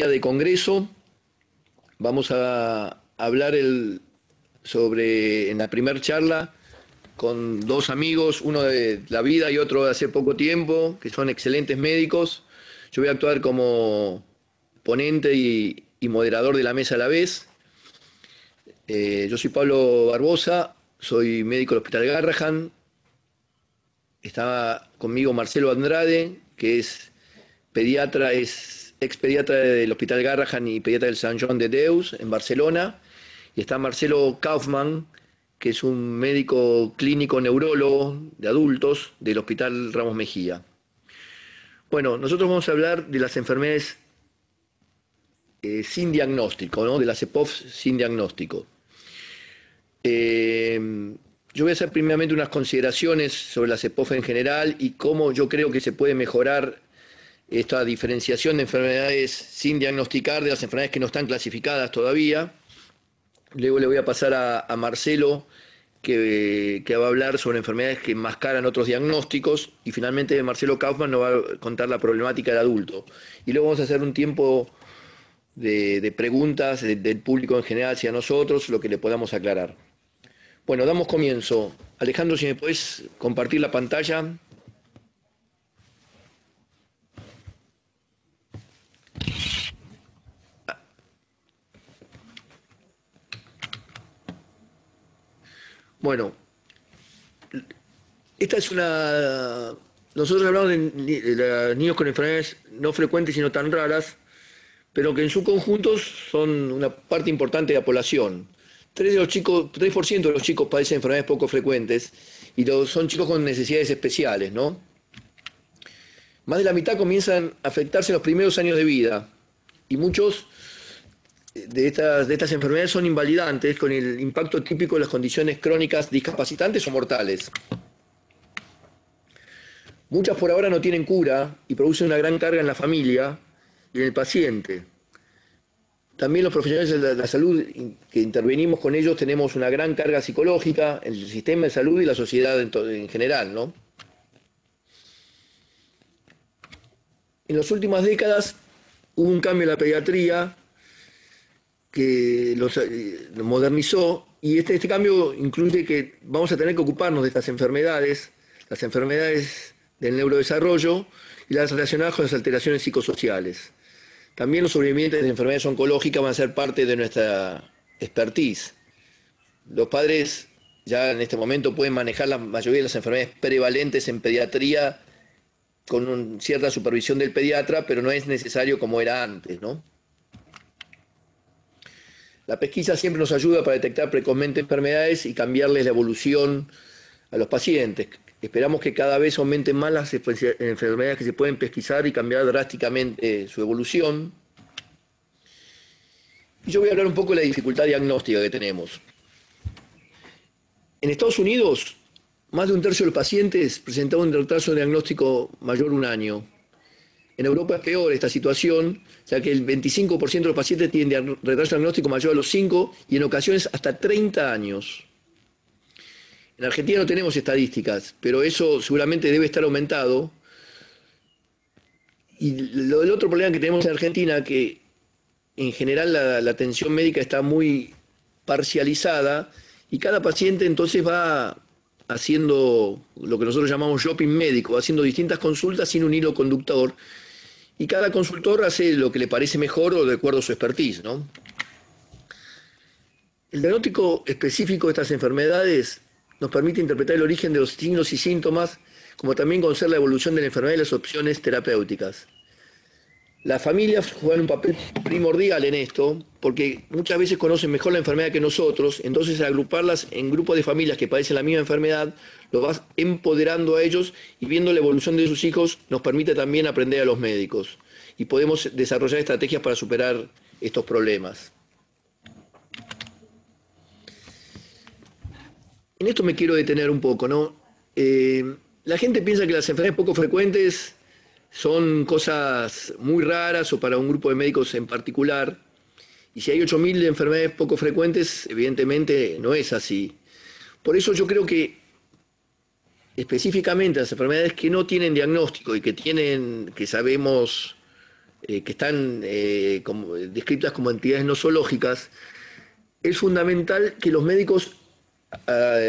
de Congreso. Vamos a hablar en la primera charla con dos amigos, uno de la vida y otro de hace poco tiempo, que son excelentes médicos. Yo voy a actuar como ponente y moderador de la mesa a la vez. Yo soy Pablo Barbosa, soy médico del Hospital Garrahan. Está conmigo Marcelo Andrade, que es pediatra, es ex pediatra del Hospital Garrahan y pediatra del Sant Joan de Deus en Barcelona. Y está Marcelo Kaufmann, que es un médico clínico neurólogo de adultos del Hospital Ramos Mejía. Bueno, nosotros vamos a hablar de las enfermedades sin diagnóstico, ¿no? De las EPOF sin diagnóstico. Yo voy a hacer primeramente unas consideraciones sobre las EPOF en general y cómo yo creo que se puede mejorar esta diferenciación de enfermedades sin diagnosticar de las enfermedades que no están clasificadas todavía. Luego le voy a pasar a Marcelo, que va a hablar sobre enfermedades que enmascaran otros diagnósticos, y finalmente Marcelo Kaufmann nos va a contar la problemática del adulto. Y luego vamos a hacer un tiempo de preguntas del público en general hacia nosotros, lo que le podamos aclarar. Bueno, damos comienzo. Alejandro, si me podés compartir la pantalla. Bueno, esta es una... Nosotros hablamos de niños con enfermedades no frecuentes y no tan raras, pero que en su conjunto son una parte importante de la población. 3% de los chicos padecen enfermedades poco frecuentes y son chicos con necesidades especiales, ¿no? Más de la mitad comienzan a afectarse en los primeros años de vida y muchos de estas enfermedades son invalidantes con el impacto típico de las condiciones crónicas discapacitantes o mortales. Muchas por ahora no tienen cura y producen una gran carga en la familia y en el paciente. También los profesionales de la salud que intervenimos con ellos tenemos una gran carga psicológica en el sistema de salud y la sociedad en general, ¿no? En las últimas décadas hubo un cambio en la pediatría que los modernizó, y este cambio incluye que vamos a tener que ocuparnos de estas enfermedades, las enfermedades del neurodesarrollo y las relacionadas con las alteraciones psicosociales. También los sobrevivientes de enfermedades oncológicas van a ser parte de nuestra expertise. Los padres ya en este momento pueden manejar la mayoría de las enfermedades prevalentes en pediatría con cierta supervisión del pediatra, pero no es necesario como era antes, ¿no? La pesquisa siempre nos ayuda para detectar precozmente enfermedades y cambiarles la evolución a los pacientes. Esperamos que cada vez aumenten más las enfermedades que se pueden pesquisar y cambiar drásticamente su evolución. Y yo voy a hablar un poco de la dificultad diagnóstica que tenemos. En Estados Unidos, más de un tercio de los pacientes presentaban un retraso diagnóstico mayor a un año. En Europa es peor esta situación, ya que el 25% de los pacientes tienen retraso diagnóstico mayor a los 5 y en ocasiones hasta 30 años. En Argentina no tenemos estadísticas, pero eso seguramente debe estar aumentado. Y el otro problema que tenemos en Argentina, que en general la atención médica está muy parcializada y cada paciente entonces va haciendo lo que nosotros llamamos shopping médico, haciendo distintas consultas sin un hilo conductor, y cada consultor hace lo que le parece mejor o de acuerdo a su expertise, ¿no? El diagnóstico específico de estas enfermedades nos permite interpretar el origen de los signos y síntomas, como también conocer la evolución de la enfermedad y las opciones terapéuticas. Las familias juegan un papel primordial en esto, porque muchas veces conocen mejor la enfermedad que nosotros, entonces al agruparlas en grupos de familias que padecen la misma enfermedad, los vas empoderando a ellos y viendo la evolución de sus hijos nos permite también aprender a los médicos y podemos desarrollar estrategias para superar estos problemas. En esto me quiero detener un poco, ¿no? La gente piensa que las enfermedades poco frecuentes son cosas muy raras o para un grupo de médicos en particular, y si hay 8.000 enfermedades poco frecuentes, evidentemente no es así. Por eso yo creo que específicamente las enfermedades que no tienen diagnóstico y que sabemos que están descritas como entidades no zoológicas, es fundamental que los médicos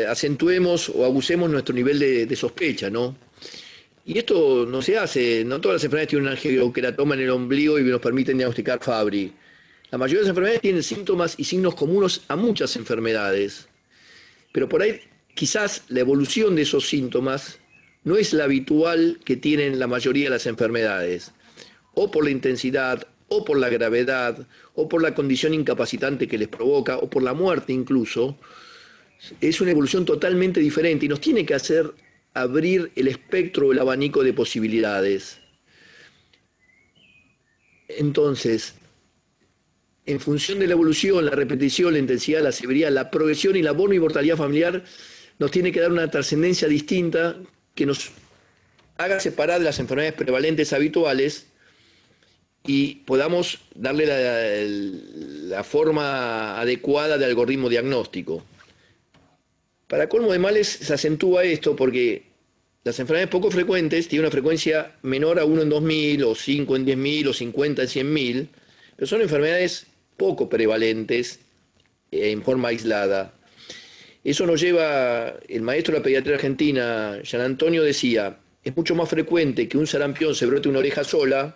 acentuemos o abusemos nuestro nivel de sospecha, ¿no? Y esto no se hace, no todas las enfermedades tienen un angioqueratoma en el ombligo y nos permiten diagnosticar Fabry. La mayoría de las enfermedades tienen síntomas y signos comunes a muchas enfermedades, pero por ahí quizás la evolución de esos síntomas no es la habitual que tienen la mayoría de las enfermedades, o por la intensidad, o por la gravedad, o por la condición incapacitante que les provoca, o por la muerte incluso. Es una evolución totalmente diferente y nos tiene que hacer abrir el espectro, el abanico de posibilidades. Entonces, en función de la evolución, la repetición, la intensidad, la severidad, la progresión y la mortalidad familiar, nos tiene que dar una trascendencia distinta que nos haga separar de las enfermedades prevalentes habituales y podamos darle la forma adecuada de algoritmo diagnóstico. Para colmo de males se acentúa esto porque las enfermedades poco frecuentes tienen una frecuencia menor a 1 en 2000, o 5 en 10.000, o 50 en 100.000, pero son enfermedades poco prevalentes en forma aislada. Eso nos lleva, el maestro de la pediatría argentina, Gian Antonio, decía, es mucho más frecuente que un sarampión se brote una oreja sola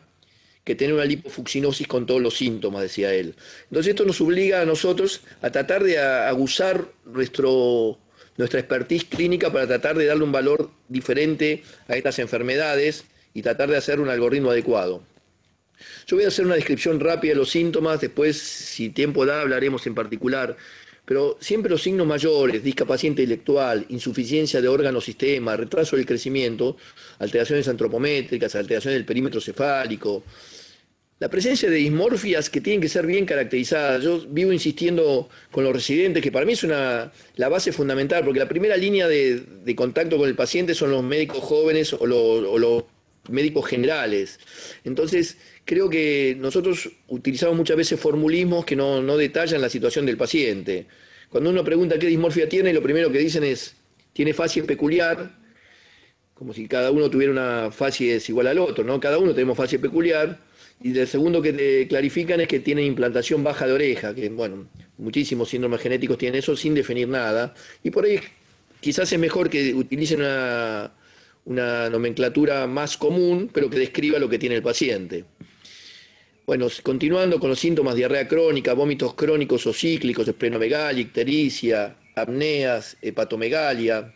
que tener una lipofucsinosis con todos los síntomas, decía él. Entonces esto nos obliga a nosotros a tratar de aguzar nuestra expertise clínica para tratar de darle un valor diferente a estas enfermedades y tratar de hacer un algoritmo adecuado. Yo voy a hacer una descripción rápida de los síntomas, después, si tiempo da, hablaremos en particular, pero siempre los signos mayores, discapacidad intelectual, insuficiencia de órganos sistema, retraso del crecimiento, alteraciones antropométricas, alteraciones del perímetro cefálico, la presencia de dismorfias que tienen que ser bien caracterizadas. Yo vivo insistiendo con los residentes que para mí es la base fundamental, porque la primera línea de contacto con el paciente son los médicos jóvenes o los médicos generales. Entonces, creo que nosotros utilizamos muchas veces formulismos que no detallan la situación del paciente. Cuando uno pregunta qué dismorfia tiene, lo primero que dicen es, tiene facies peculiar, como si cada uno tuviera una facies igual al otro, ¿no? Cada uno tenemos facies peculiar. Y el segundo que te clarifican es que tiene implantación baja de oreja, que bueno, muchísimos síndromes genéticos tienen eso sin definir nada. Y por ahí quizás es mejor que utilicen una nomenclatura más común, pero que describa lo que tiene el paciente. Bueno, continuando con los síntomas, diarrea crónica, vómitos crónicos o cíclicos, esplenomegalia, ictericia, apneas, hepatomegalia.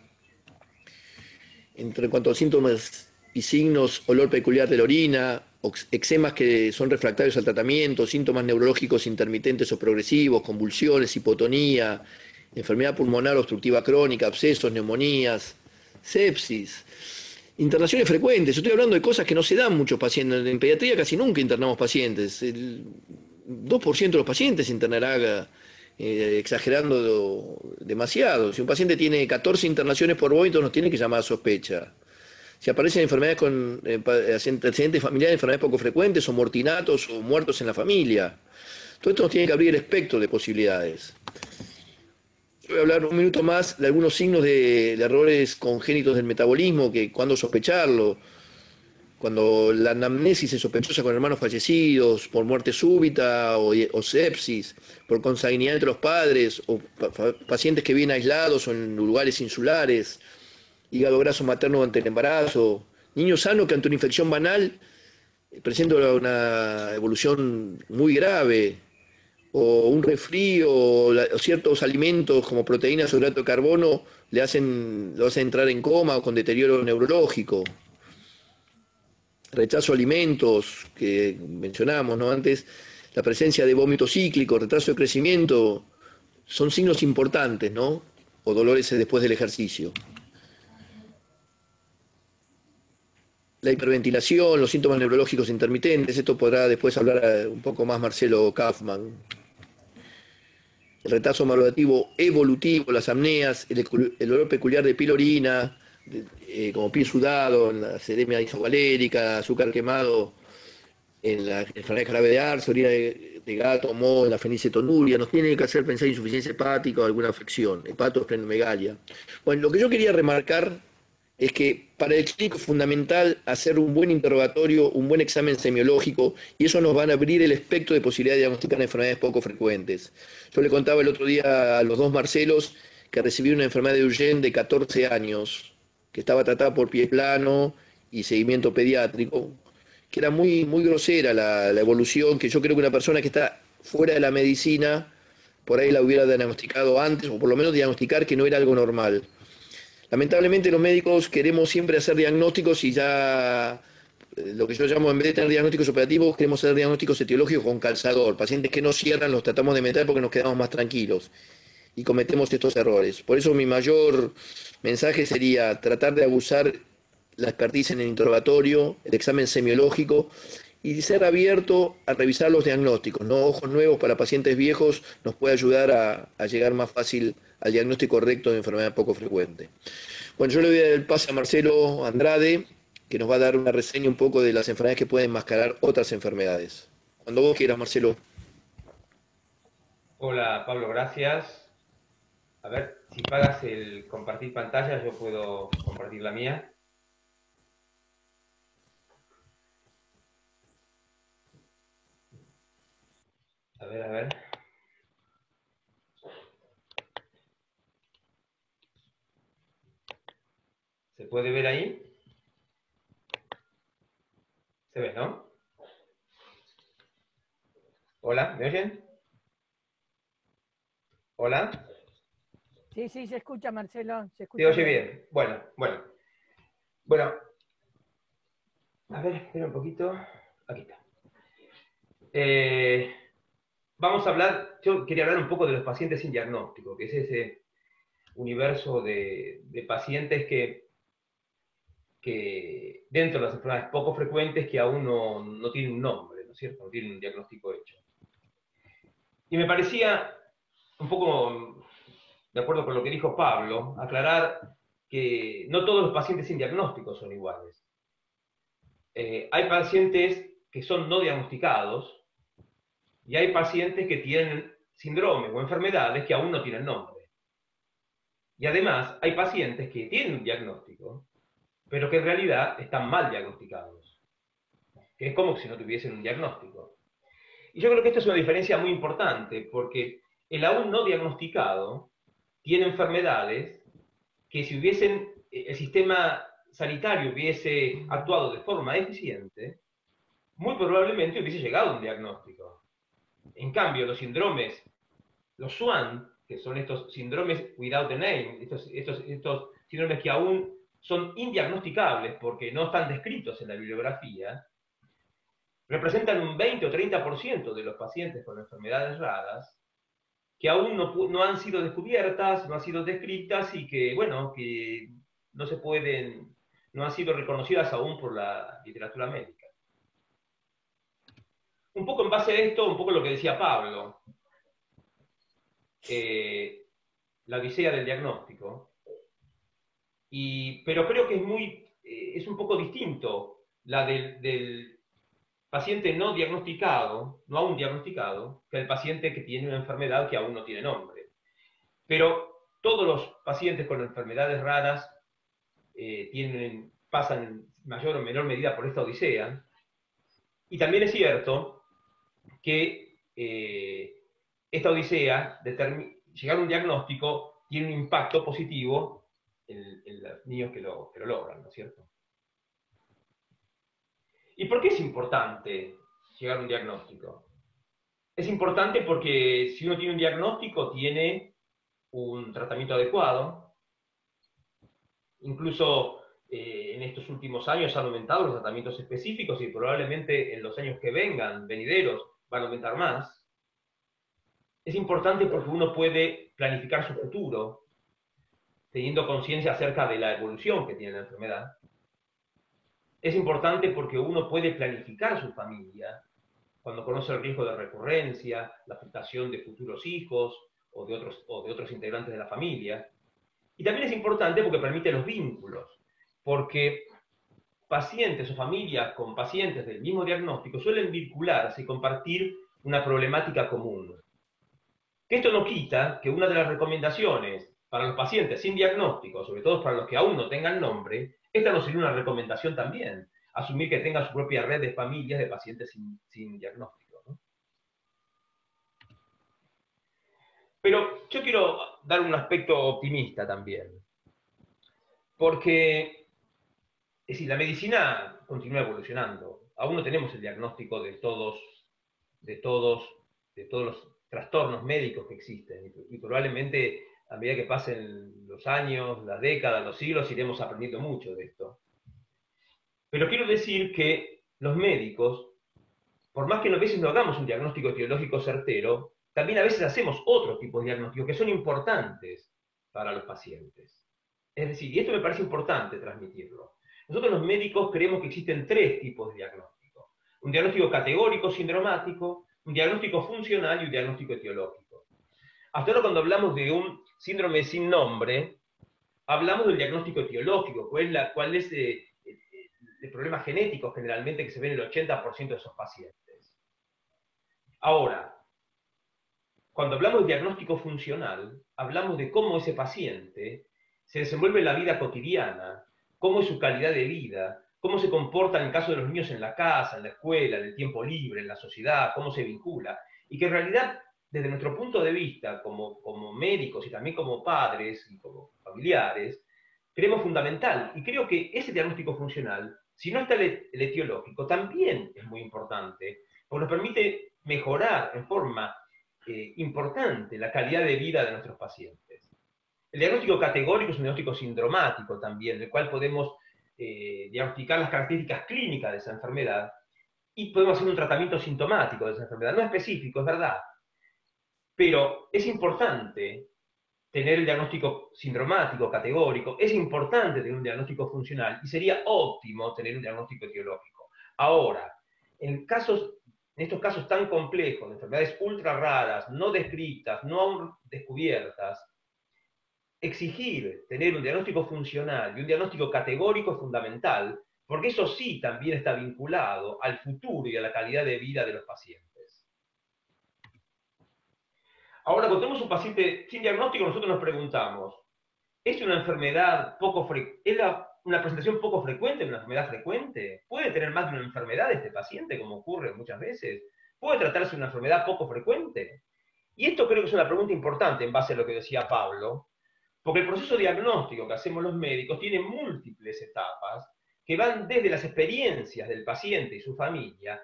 En cuanto a síntomas y signos, olor peculiar de la orina, eczemas que son refractarios al tratamiento, síntomas neurológicos intermitentes o progresivos, convulsiones, hipotonía, enfermedad pulmonar obstructiva crónica, abscesos, neumonías, sepsis. Internaciones frecuentes, estoy hablando de cosas que no se dan muchos pacientes. En pediatría casi nunca internamos pacientes. El 2% de los pacientes se internará exagerando demasiado. Si un paciente tiene 14 internaciones por vómito, nos tiene que llamar a sospecha. Si aparecen enfermedades con antecedentes familiares, enfermedades poco frecuentes, o mortinatos, o muertos en la familia. Todo esto nos tiene que abrir el espectro de posibilidades. Yo voy a hablar un minuto más de algunos signos de errores congénitos del metabolismo, que cuando sospecharlo, cuando la anamnesis es sospechosa con hermanos fallecidos, por muerte súbita o sepsis, por consanguinidad entre los padres, o pacientes que vienen aislados o en lugares insulares, hígado graso materno ante el embarazo, niño sano que ante una infección banal presenta una evolución muy grave, o un resfrío, o ciertos alimentos como proteínas o hidrato de carbono lo hacen entrar en coma o con deterioro neurológico. Rechazo a alimentos, que mencionamos, ¿no? Antes, la presencia de vómito cíclico, retraso de crecimiento, son signos importantes, ¿no? O dolores después del ejercicio. La hiperventilación, los síntomas neurológicos intermitentes, esto podrá después hablar un poco más Marcelo Kaufmann. El retraso madurativo evolutivo, las apneas, el olor peculiar de pilorina, como pie sudado, en la sedemia isovalérica, azúcar quemado, en la enfermedad grave de Arce, orina de gato, moho, en la fenicetonuria, nos tiene que hacer pensar insuficiencia hepática o alguna afección, hepatoesplenomegalia. Bueno, lo que yo quería remarcar es que para el clínico es fundamental hacer un buen interrogatorio, un buen examen semiológico, y eso nos va a abrir el espectro de posibilidad de diagnosticar enfermedades poco frecuentes. Yo le contaba el otro día a los dos Marcelos que recibí una enfermedad de Duchenne de 14 años, que estaba tratada por pie plano y seguimiento pediátrico, que era muy grosera la evolución, que yo creo que una persona que está fuera de la medicina por ahí la hubiera diagnosticado antes, o por lo menos diagnosticar que no era algo normal. Lamentablemente los médicos queremos siempre hacer diagnósticos y ya lo que yo llamo, en vez de tener diagnósticos operativos, queremos hacer diagnósticos etiológicos con calzador. Pacientes que no cierran los tratamos de meter porque nos quedamos más tranquilos y cometemos estos errores. Por eso mi mayor mensaje sería tratar de abusar la expertise en el interrogatorio, el examen semiológico y ser abierto a revisar los diagnósticos. ¿No? Ojos nuevos para pacientes viejos nos puede ayudar a llegar más fácil al diagnóstico correcto de enfermedad poco frecuente. Bueno, yo le voy a dar el pase a Marcelo Andrade, que nos va a dar una reseña un poco de las enfermedades que pueden mascarar otras enfermedades. Cuando vos quieras, Marcelo. Hola Pablo, gracias. A ver, si pagas el compartir pantalla, yo puedo compartir la mía. A ver, a ver. ¿Se puede ver ahí? ¿Se ve, no? Hola, ¿me oyen? Hola. Sí, sí, se escucha, Marcelo, se ¿Se escucha oye bien. bien? Bueno, a ver, espera un poquito. Aquí está. Vamos a hablar, yo quería hablar un poco de los pacientes sin diagnóstico, que es ese universo de pacientes que dentro de las enfermedades poco frecuentes que aún no tienen un nombre, ¿no es cierto? No tienen un diagnóstico hecho. Y me parecía un poco, de acuerdo con lo que dijo Pablo, aclarar que no todos los pacientes sin diagnóstico son iguales. Hay pacientes que son no diagnosticados y hay pacientes que tienen síndromes o enfermedades que aún no tienen nombre. Y además hay pacientes que tienen un diagnóstico, pero que en realidad están mal diagnosticados, que es como si no tuviesen un diagnóstico. Y yo creo que esta es una diferencia muy importante, porque el aún no diagnosticado tiene enfermedades que si hubiesen, el sistema sanitario hubiese actuado de forma eficiente, muy probablemente hubiese llegado a un diagnóstico. En cambio, los síndromes, los SWAN, que son estos síndromes without a name, estos síndromes que aún son indiagnosticables porque no están descritos en la bibliografía, representan un 20 o 30% de los pacientes con enfermedades raras que aún no han sido descubiertas, no han sido descritas y que, bueno, que no se pueden, no han sido reconocidas aún por la literatura médica. Un poco en base a esto, un poco lo que decía Pablo, la odisea del diagnóstico, pero creo que es un poco distinto la del paciente no diagnosticado, no aún diagnosticado, que el paciente que tiene una enfermedad que aún no tiene nombre. Pero todos los pacientes con enfermedades raras pasan en mayor o menor medida por esta odisea. Y también es cierto que esta odisea, llegar a un diagnóstico, tiene un impacto positivo en los niños que lo logran, ¿no es cierto? ¿Y por qué es importante llegar a un diagnóstico? Es importante porque si uno tiene un diagnóstico, tiene un tratamiento adecuado. Incluso en estos últimos años han aumentado los tratamientos específicos y probablemente en los años que venideros, van a aumentar más. Es importante porque uno puede planificar su futuro, teniendo conciencia acerca de la evolución que tiene la enfermedad. Es importante porque uno puede planificar su familia cuando conoce el riesgo de recurrencia, la afectación de futuros hijos o de otros integrantes de la familia. Y también es importante porque permite los vínculos, porque pacientes o familias con pacientes del mismo diagnóstico suelen vincularse y compartir una problemática común. Que esto no quita que una de las recomendaciones para los pacientes sin diagnóstico, sobre todo para los que aún no tengan nombre, esta no sería una recomendación también, asumir que tengan su propia red de familias de pacientes sin diagnóstico, ¿no? Pero yo quiero dar un aspecto optimista también, porque es decir, la medicina continúa evolucionando. Aún no tenemos el diagnóstico de todos los trastornos médicos que existen. Y probablemente, a medida que pasen los años, las décadas, los siglos, iremos aprendiendo mucho de esto. Pero quiero decir que los médicos, por más que a veces no hagamos un diagnóstico etiológico certero, también a veces hacemos otro tipo de diagnósticos que son importantes para los pacientes. Es decir, y esto me parece importante transmitirlo. Nosotros los médicos creemos que existen tres tipos de diagnóstico. Un diagnóstico categórico sindromático, un diagnóstico funcional y un diagnóstico etiológico. Hasta ahora cuando hablamos de un síndrome sin nombre, hablamos del diagnóstico etiológico, cuál es el problema genético generalmente que se ve en el 80% de esos pacientes. Ahora, cuando hablamos de diagnóstico funcional, hablamos de cómo ese paciente se desenvuelve en la vida cotidiana, cómo es su calidad de vida, cómo se comporta en el caso de los niños en la casa, en la escuela, en el tiempo libre, en la sociedad, cómo se vincula, y que en realidad, desde nuestro punto de vista, como médicos y también como padres y como familiares, creemos fundamental. Y creo que ese diagnóstico funcional, si no está el etiológico, también es muy importante, porque nos permite mejorar en forma importante la calidad de vida de nuestros pacientes. El diagnóstico categórico es un diagnóstico sindromático también, del cual podemos diagnosticar las características clínicas de esa enfermedad y podemos hacer un tratamiento sintomático de esa enfermedad. No específico, es verdad, pero es importante tener el diagnóstico sindromático, categórico, es importante tener un diagnóstico funcional y sería óptimo tener un diagnóstico etiológico. Ahora, en estos casos tan complejos, de enfermedades ultra raras, no descritas, no aún descubiertas, exigir tener un diagnóstico funcional y un diagnóstico categórico es fundamental, porque eso sí también está vinculado al futuro y a la calidad de vida de los pacientes. Ahora, cuando tenemos un paciente sin diagnóstico, nosotros nos preguntamos, ¿es una enfermedad ¿es una presentación poco frecuente de una enfermedad frecuente? ¿Puede tener más de una enfermedad este paciente, como ocurre muchas veces? ¿Puede tratarse de una enfermedad poco frecuente? Y esto creo que es una pregunta importante en base a lo que decía Pablo, porque el proceso diagnóstico que hacemos los médicos tiene múltiples etapas que van desde las experiencias del paciente y su familia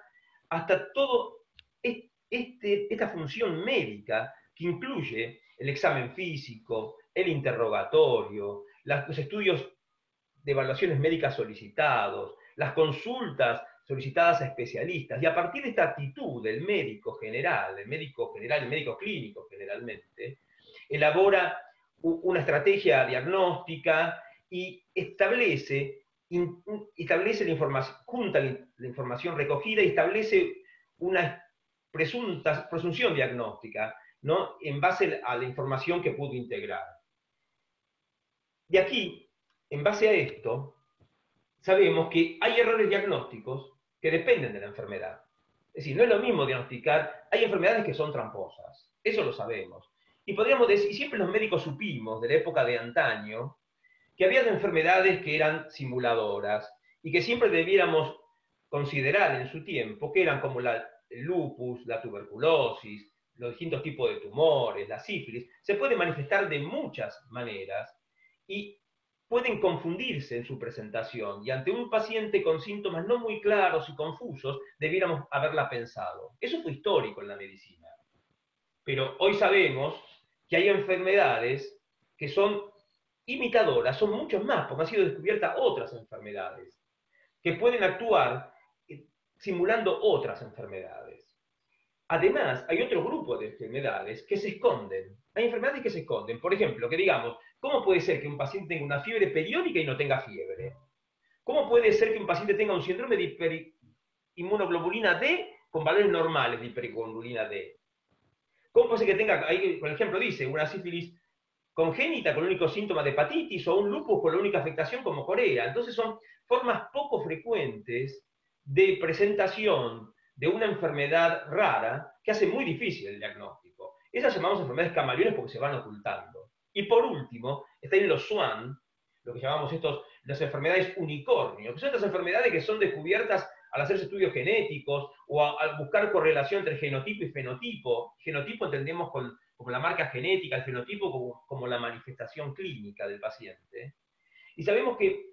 hasta todo esta función médica que incluye el examen físico, el interrogatorio, los estudios de evaluaciones médicas solicitados, las consultas solicitadas a especialistas, y a partir de esta actitud del médico general, el médico clínico generalmente, elabora una estrategia diagnóstica y establece la información, junta la información recogida y establece una presunción diagnóstica, ¿no?, en base a la información que pudo integrar. De aquí, en base a esto, sabemos que hay errores diagnósticos que dependen de la enfermedad. Es decir, no es lo mismo diagnosticar, hay enfermedades que son tramposas, eso lo sabemos. Y podríamos decir, siempre los médicos supimos, de la época de antaño, que había enfermedades que eran simuladoras y que siempre debiéramos considerar en su tiempo, que eran como el lupus, la tuberculosis, los distintos tipos de tumores, la sífilis, se puede manifestar de muchas maneras y pueden confundirse en su presentación, y ante un paciente con síntomas no muy claros y confusos, debiéramos haberla pensado. Eso fue histórico en la medicina. Pero hoy sabemos que hay enfermedades que son imitadoras, son muchos más, porque han sido descubiertas otras enfermedades, que pueden actuar simulando otras enfermedades. Además, hay otro grupo de enfermedades que se esconden. Hay enfermedades que se esconden. Por ejemplo, que digamos, ¿cómo puede ser que un paciente tenga una fiebre periódica y no tenga fiebre? ¿Cómo puede ser que un paciente tenga un síndrome de hiperinmunoglobulina D con valores normales de hiperinmunoglobulina D? ¿Cómo puede ser que tenga, ahí, por ejemplo, dice, una sífilis congénita con el único síntoma de hepatitis o un lupus con la única afectación como corea? Entonces son formas poco frecuentes de presentación de una enfermedad rara que hace muy difícil el diagnóstico. Esas llamamos enfermedades camaleones porque se van ocultando. Y por último, están los SWAN, lo que llamamos las enfermedades unicornio, que son estas enfermedades que son descubiertas al hacerse estudios genéticos o al buscar correlación entre genotipo y fenotipo. Genotipo entendemos como la marca genética, el fenotipo como la manifestación clínica del paciente. Y sabemos que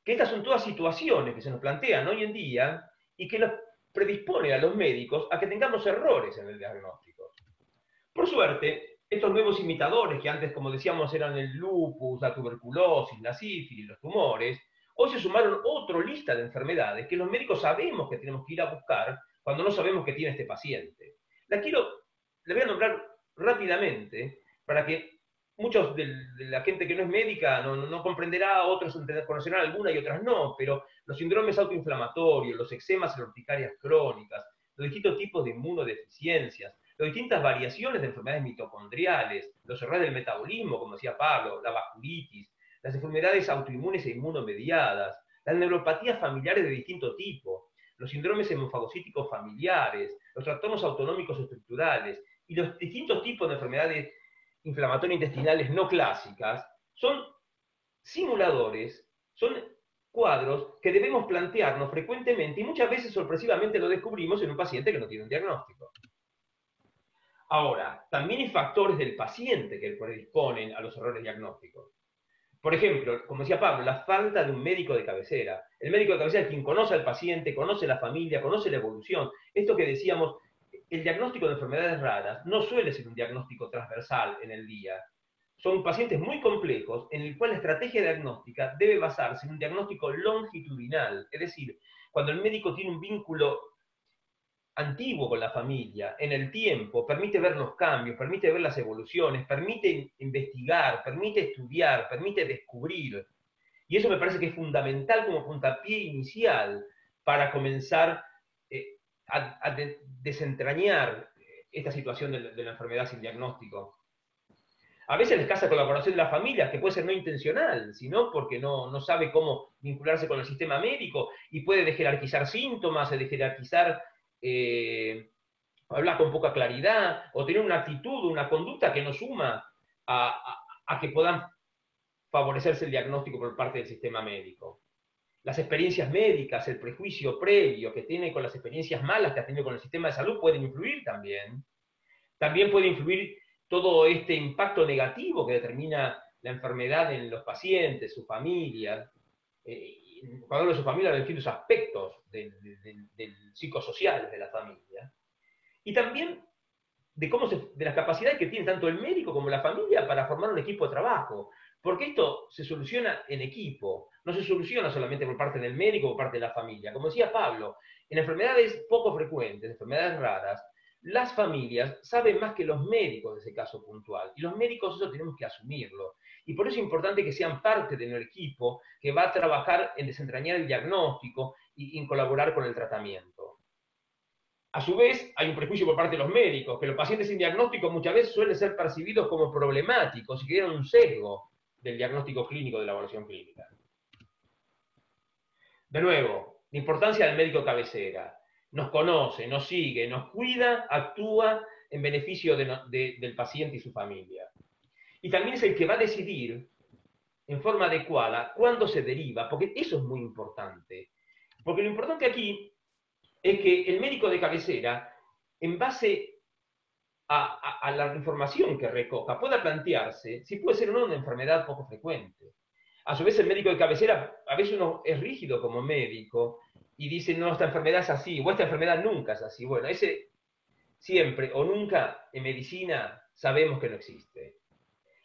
estas son todas situaciones que se nos plantean hoy en día y que nos predispone a los médicos a que tengamos errores en el diagnóstico. Por suerte, estos nuevos imitadores, que antes, como decíamos, eran el lupus, la tuberculosis, la sífilis, los tumores, hoy se sumaron otra lista de enfermedades que los médicos sabemos que tenemos que ir a buscar cuando no sabemos qué tiene este paciente. La voy a nombrar rápidamente para que muchos de la gente que no es médica no comprenderá, otros conocerán alguna y otras no, pero los síndromes autoinflamatorios, los eczemas y las urticarias crónicas, los distintos tipos de inmunodeficiencias, las distintas variaciones de enfermedades mitocondriales, los errores del metabolismo, como decía Pablo, la vasculitis, las enfermedades autoinmunes e inmunomediadas, las neuropatías familiares de distinto tipo, los síndromes hemofagocíticos familiares, los trastornos autonómicos estructurales y los distintos tipos de enfermedades inflamatorias intestinales no clásicas, son simuladores, son cuadros que debemos plantearnos frecuentemente y muchas veces sorpresivamente lo descubrimos en un paciente que no tiene un diagnóstico. Ahora, también hay factores del paciente que predisponen a los errores diagnósticos. Por ejemplo, como decía Pablo, la falta de un médico de cabecera. El médico de cabecera es quien conoce al paciente, conoce la familia, conoce la evolución. Esto que decíamos, el diagnóstico de enfermedades raras no suele ser un diagnóstico transversal en el día. Son pacientes muy complejos en el cual la estrategia diagnóstica debe basarse en un diagnóstico longitudinal, es decir, cuando el médico tiene un vínculo antiguo con la familia, en el tiempo, permite ver los cambios, permite ver las evoluciones, permite investigar, permite estudiar, permite descubrir. Y eso me parece que es fundamental como puntapié inicial para comenzar a desentrañar esta situación de la enfermedad sin diagnóstico. A veces la escasa colaboración de las familias, que puede ser no intencional, sino porque no sabe cómo vincularse con el sistema médico y puede dejerarquizar síntomas, dejerarquizar hablar con poca claridad, o tener una actitud, una conducta que no suma a que puedan favorecerse el diagnóstico por parte del sistema médico. Las experiencias médicas, el prejuicio previo que tiene con las experiencias malas que ha tenido con el sistema de salud pueden influir también. También puede influir todo este impacto negativo que determina la enfermedad en los pacientes, sus familias. Cuando hablo de su familia, los distintos aspectos del psicosocial de la familia. Y también de las capacidades que tiene tanto el médico como la familia para formar un equipo de trabajo. Porque esto se soluciona en equipo, no se soluciona solamente por parte del médico o por parte de la familia. Como decía Pablo, en enfermedades poco frecuentes, enfermedades raras, las familias saben más que los médicos de ese caso puntual. Y los médicos eso tenemos que asumirlo. Y por eso es importante que sean parte de nuestro equipo que va a trabajar en desentrañar el diagnóstico y en colaborar con el tratamiento. A su vez, hay un prejuicio por parte de los médicos, que los pacientes sin diagnóstico muchas veces suelen ser percibidos como problemáticos y crean un sesgo del diagnóstico clínico, de la evaluación clínica. De nuevo, la importancia del médico cabecera. Nos conoce, nos sigue, nos cuida, actúa en beneficio del paciente y su familia. Y también es el que va a decidir en forma adecuada cuándo se deriva, porque eso es muy importante. Porque lo importante aquí es que el médico de cabecera, en base a la información que recoja, pueda plantearse si puede ser o no una enfermedad poco frecuente. A su vez, el médico de cabecera, a veces uno es rígido como médico y dice, no, esta enfermedad es así, o esta enfermedad nunca es así. Bueno, ese siempre o nunca en medicina sabemos que no existe.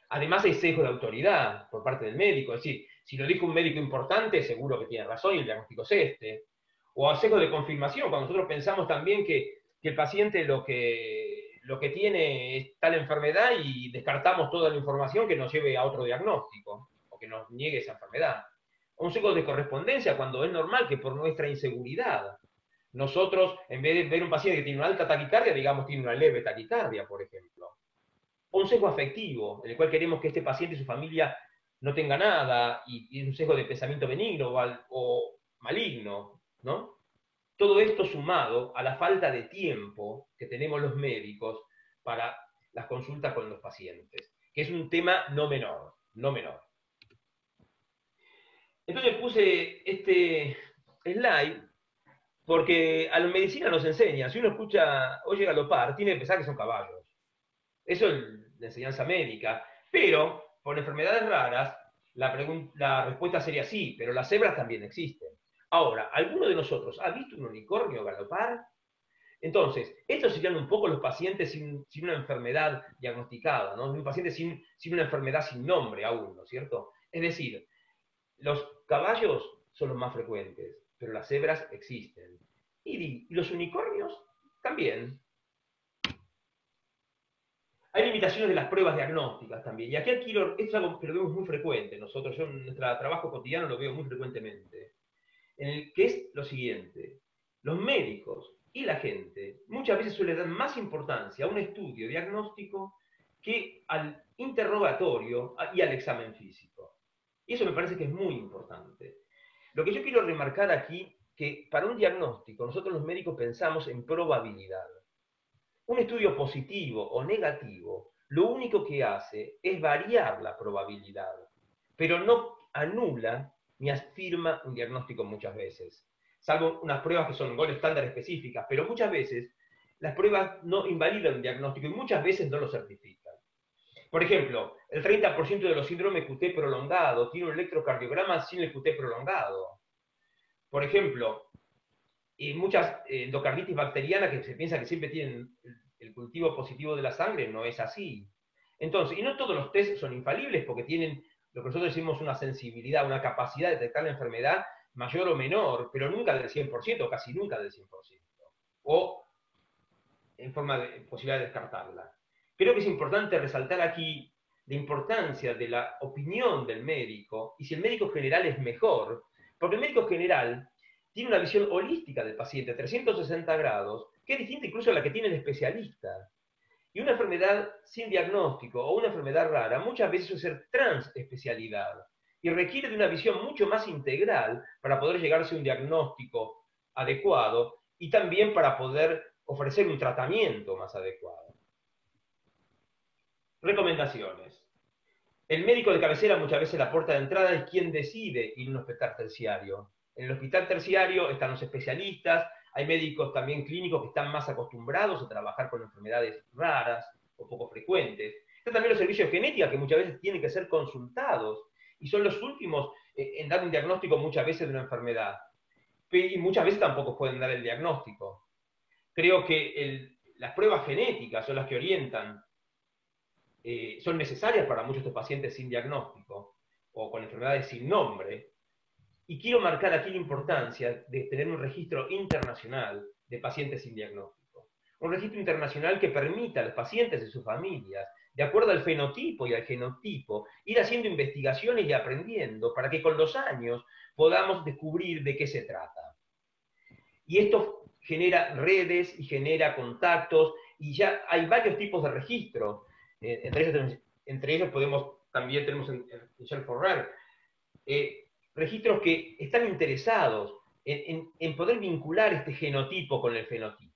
Además hay sesgo de autoridad por parte del médico, es decir, si lo dijo un médico importante, seguro que tiene razón y el diagnóstico es este. O a sesgo de confirmación, cuando nosotros pensamos también que el paciente lo que tiene es tal enfermedad y descartamos toda la información que nos lleve a otro diagnóstico, o que nos niegue esa enfermedad. O un sesgo de correspondencia, cuando es normal que por nuestra inseguridad, nosotros, en vez de ver un paciente que tiene una alta taquicardia, digamos tiene una leve taquicardia, por ejemplo. O un sesgo afectivo, en el cual queremos que este paciente y su familia no tenga nada, y es un sesgo de pensamiento benigno o maligno, ¿no? Todo esto sumado a la falta de tiempo que tenemos los médicos para las consultas con los pacientes, que es un tema no menor, no menor. Entonces puse este slide porque a la medicina nos enseña, si uno oye galopar, tiene que pensar que son caballos. Eso es la enseñanza médica. Pero, por enfermedades raras, la respuesta sería sí, pero las cebras también existen. Ahora, ¿alguno de nosotros ha visto un unicornio galopar? Entonces, estos serían un poco los pacientes sin una enfermedad diagnosticada, ¿no? Un paciente sin una enfermedad sin nombre aún, ¿no es cierto? Es decir, los caballos son los más frecuentes, pero las cebras existen. Y los unicornios también. Hay limitaciones de las pruebas diagnósticas también. Y aquí esto es algo que lo vemos muy frecuente. Nosotros, yo en nuestro trabajo cotidiano lo veo muy frecuentemente. Que es lo siguiente. Los médicos y la gente muchas veces suelen dar más importancia a un estudio diagnóstico que al interrogatorio y al examen físico. Y eso me parece que es muy importante. Lo que yo quiero remarcar aquí, que para un diagnóstico nosotros los médicos pensamos en probabilidad. Un estudio positivo o negativo, lo único que hace es variar la probabilidad, pero no anula ni afirma un diagnóstico muchas veces. Salvo unas pruebas que son gold estándar específicas, pero muchas veces las pruebas no invalidan un diagnóstico y muchas veces no lo certifican. Por ejemplo, el 30% de los síndromes QT prolongado tiene un electrocardiograma sin el QT prolongado. Por ejemplo, muchas endocarditis bacterianas que se piensa que siempre tienen el cultivo positivo de la sangre, no es así. Entonces, y no todos los test son infalibles porque tienen lo que nosotros decimos una sensibilidad, una capacidad de detectar la enfermedad mayor o menor, pero nunca del 100%, o casi nunca del 100%. O en forma de posibilidad de descartarla. Creo que es importante resaltar aquí la importancia de la opinión del médico, y si el médico general es mejor, porque el médico general tiene una visión holística del paciente, 360 grados, que es distinta incluso a la que tiene el especialista. Y una enfermedad sin diagnóstico o una enfermedad rara muchas veces suele ser transespecialidad y requiere de una visión mucho más integral para poder llegarse a un diagnóstico adecuado y también para poder ofrecer un tratamiento más adecuado. Recomendaciones. El médico de cabecera muchas veces la puerta de entrada es quien decide ir a un hospital terciario. En el hospital terciario están los especialistas, hay médicos también clínicos que están más acostumbrados a trabajar con enfermedades raras o poco frecuentes. Están también los servicios de genética que muchas veces tienen que ser consultados y son los últimos en dar un diagnóstico muchas veces de una enfermedad. Y muchas veces tampoco pueden dar el diagnóstico. Creo que las pruebas genéticas son las que orientan, son necesarias para muchos de estos pacientes sin diagnóstico o con enfermedades sin nombre. Y quiero marcar aquí la importancia de tener un registro internacional de pacientes sin diagnóstico. Un registro internacional que permita a los pacientes y sus familias, de acuerdo al fenotipo y al genotipo, ir haciendo investigaciones y aprendiendo para que con los años podamos descubrir de qué se trata. Y esto genera redes y genera contactos, y ya hay varios tipos de registros. Entre ellos también tenemos en Shell4Rare, registros que están interesados en poder vincular este genotipo con el fenotipo.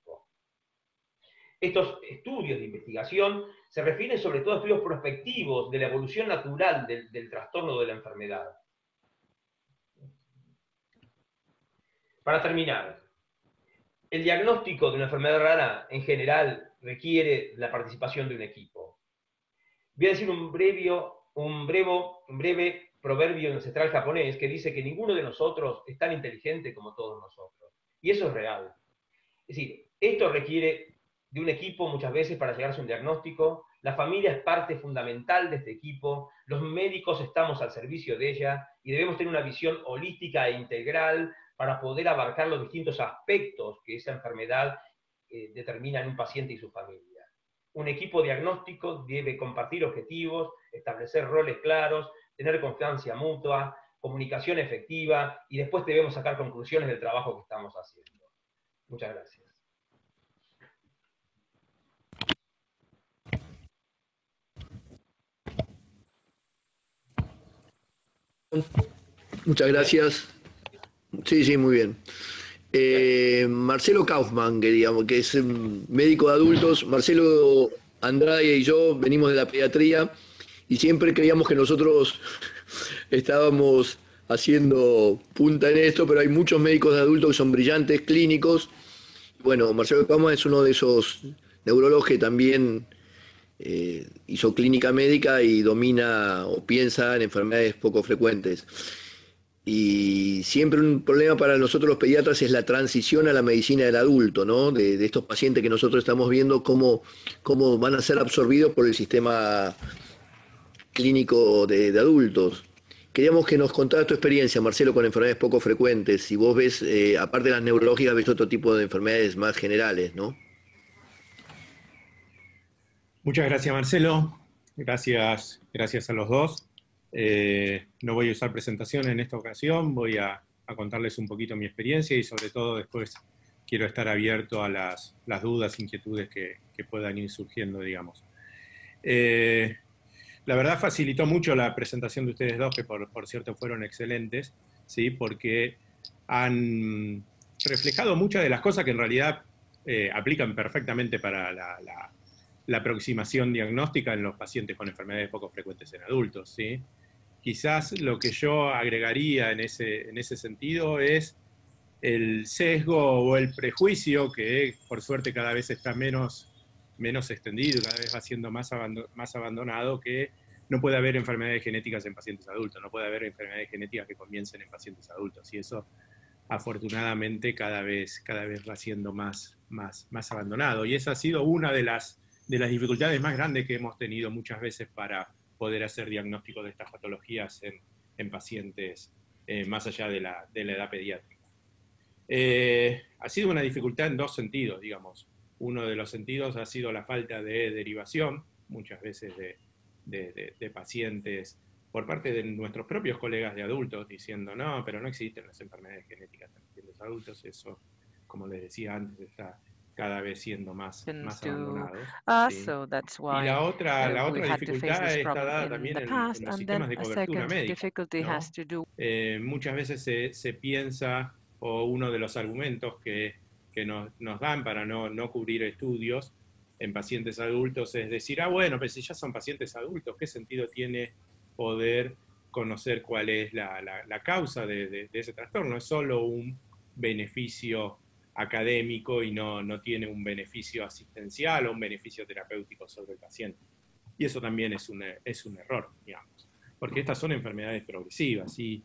Estos estudios de investigación se refieren sobre todo a estudios prospectivos de la evolución natural del trastorno de la enfermedad. Para terminar, el diagnóstico de una enfermedad rara en general requiere la participación de un equipo. Voy a decir un breve proverbio ancestral japonés que dice que ninguno de nosotros es tan inteligente como todos nosotros. Y eso es real. Es decir, esto requiere de un equipo muchas veces para llegarse a un diagnóstico. La familia es parte fundamental de este equipo. Los médicos estamos al servicio de ella y debemos tener una visión holística e integral para poder abarcar los distintos aspectos que esa enfermedad determina en un paciente y su familia. Un equipo diagnóstico debe compartir objetivos, establecer roles claros, tener confianza mutua, comunicación efectiva, y después debemos sacar conclusiones del trabajo que estamos haciendo. Muchas gracias. Muchas gracias. Sí, muy bien. Marcelo Kaufmann, que es médico de adultos. Marcelo Andrade y yo venimos de la pediatría y siempre creíamos que nosotros estábamos haciendo punta en esto, pero hay muchos médicos de adultos que son brillantes, clínicos. Bueno, Marcelo Pama es uno de esos neurólogos que también hizo clínica médica y domina o piensa en enfermedades poco frecuentes. Y siempre un problema para nosotros los pediatras es la transición a la medicina del adulto, ¿no? De estos pacientes que nosotros estamos viendo cómo van a ser absorbidos por el sistema clínico de adultos. Queríamos que nos contaras tu experiencia, Marcelo, con enfermedades poco frecuentes. Si vos ves, aparte de las neurológicas, ves otro tipo de enfermedades más generales, ¿no? Muchas gracias, Marcelo. Gracias a los dos. No voy a usar presentación en esta ocasión, voy a contarles un poquito mi experiencia y sobre todo después quiero estar abierto a las dudas, inquietudes que puedan ir surgiendo, digamos. La verdad facilitó mucho la presentación de ustedes dos, que por cierto fueron excelentes, ¿sí? Porque han reflejado muchas de las cosas que en realidad aplican perfectamente para la aproximación diagnóstica en los pacientes con enfermedades poco frecuentes en adultos, ¿sí? Quizás lo que yo agregaría en ese sentido es el sesgo o el prejuicio que por suerte cada vez está menos extendido, cada vez va siendo más abandonado, que no puede haber enfermedades genéticas en pacientes adultos, no puede haber enfermedades genéticas que comiencen en pacientes adultos, y eso afortunadamente cada vez va siendo más abandonado, y esa ha sido una de las dificultades más grandes que hemos tenido muchas veces para poder hacer diagnóstico de estas patologías en pacientes más allá de la edad pediátrica. Ha sido una dificultad en dos sentidos, digamos. Uno de los sentidos ha sido la falta de derivación, muchas veces de pacientes, por parte de nuestros propios colegas de adultos, diciendo, no, pero no existen las enfermedades genéticas en los adultos. Eso, como les decía antes, está cada vez siendo más abandonado, ¿sí? Y la otra dificultad está dada también en los sistemas de cobertura médica, ¿no? Muchas veces se piensa, o uno de los argumentos que nos dan para no cubrir estudios en pacientes adultos es decir, bueno, pero si ya son pacientes adultos, ¿qué sentido tiene poder conocer cuál es la causa de ese trastorno? Es solo un beneficio académico y no tiene un beneficio asistencial o un beneficio terapéutico sobre el paciente. Y eso también es un error, digamos, porque estas son enfermedades progresivas y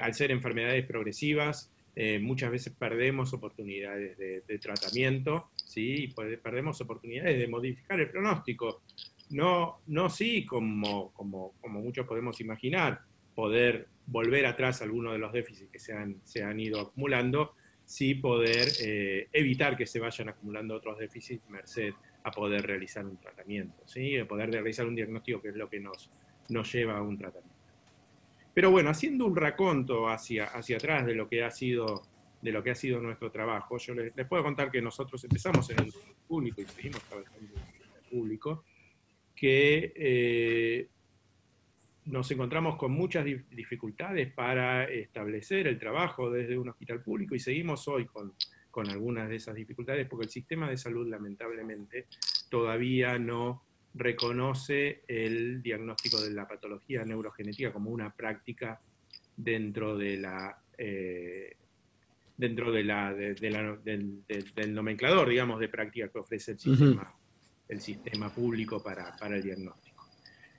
al ser enfermedades progresivas muchas veces perdemos oportunidades de tratamiento, ¿sí? Y perdemos oportunidades de modificar el pronóstico. No sí como muchos podemos imaginar, poder volver atrás algunos de los déficits que se han ido acumulando, sí poder evitar que se vayan acumulando otros déficits merced a poder realizar un tratamiento, ¿sí? A poder realizar un diagnóstico, que es lo que nos lleva a un tratamiento. Pero bueno, haciendo un raconto hacia atrás de lo que ha sido nuestro trabajo, yo les puedo contar que nosotros empezamos en el público y seguimos trabajando en el público, que nos encontramos con muchas dificultades para establecer el trabajo desde un hospital público y seguimos hoy con algunas de esas dificultades porque el sistema de salud lamentablemente todavía no reconoce el diagnóstico de la patología neurogenética como una práctica dentro del nomenclador, digamos, de práctica que ofrece el sistema público para el diagnóstico.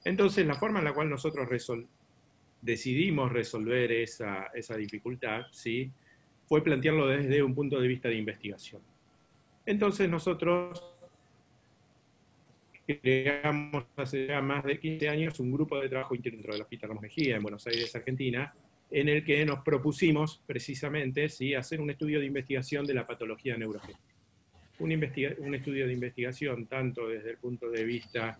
Entonces, la forma en la cual nosotros decidimos resolver esa dificultad, ¿sí?, fue plantearlo desde un punto de vista de investigación. Entonces, nosotros creamos hace ya más de 15 años un grupo de trabajo dentro del Hospital Ramos Mejía, en Buenos Aires, Argentina, en el que nos propusimos precisamente, ¿sí?, hacer un estudio de investigación de la patología neurogénica. Un estudio de investigación tanto desde el punto de vista